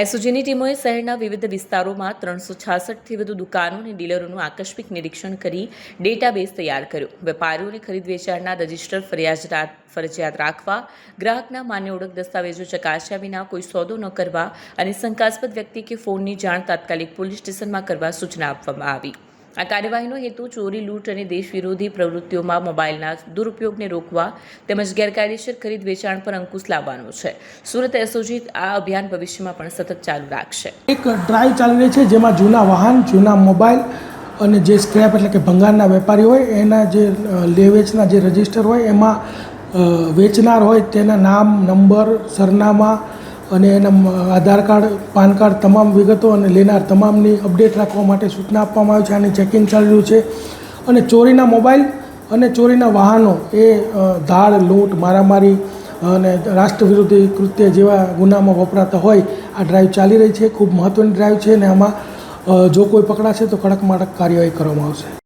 એસઓજીની ટીમોએ શહેરના વિવિધ વિસ્તારોમાં 366થી વધુ દુકાનો અને ડીલરોનું આકસ્મિક નિરીક્ષણ કરી ડેટાબેઝ તૈયાર કર્યો। વેપારીઓને ખરીદ વેચાણના રજિસ્ટર ફરજિયાત રાખવા, ગ્રાહકના માન્ય ઓળખ દસ્તાવેજો ચકાસ્યા વિના કોઈ સોદો ન કરવા અને શંકાસ્પદ વ્યક્તિ કે ફોનની જાણ તાત્કાલિક પોલીસ સ્ટેશનમાં કરવા સૂચના આપવામાં આવી। આ કાર્યવાહીનો હેતુ ચોરી, લૂંટ અને દેશ વિરોધી પ્રવૃત્તિઓમાં મોબાઈલના દુરુપયોગને રોકવા તેમજ ગેરકાયદેસર ખરીદ વેચાણ પર અંકુશ લાવવાનો છે। સુરત એસઓજી આ અભિયાન ભવિષ્યમાં પણ સતત ચાલુ રાખશે। એક ડ્રાઈવ ચાલી રહી છે જેમાં જૂના વાહન, જૂના મોબાઈલ અને જે સ્ક્રેપ એટલે કે ભંગારના વેપારી હોય એના જે લે-વેચના જે રજિસ્ટર હોય એમાં વેચનાર હોય તેના નામ, નંબર, સરનામા અને એના આધાર કાર્ડ, પાન કાર્ડ તમામ વિગતો અને લેનાર તમામની અપડેટ રાખવા માટે સૂચના આપવામાં આવી છે। આની ચેકિંગ ચાલી રહ્યું છે અને ચોરીના મોબાઈલ અને ચોરીના વાહનો એ ધાડ, લૂંટ, મારામારી અને રાષ્ટ્ર વિરોધી કૃત્ય જેવા ગુનામાં વપરાતા હોય આ ડ્રાઈવ ચાલી રહી છે। ખૂબ મહત્ત્વની ડ્રાઈવ છે અને આમાં જો કોઈ પકડાશે તો કડકમાં કડક કાર્યવાહી કરવામાં આવશે।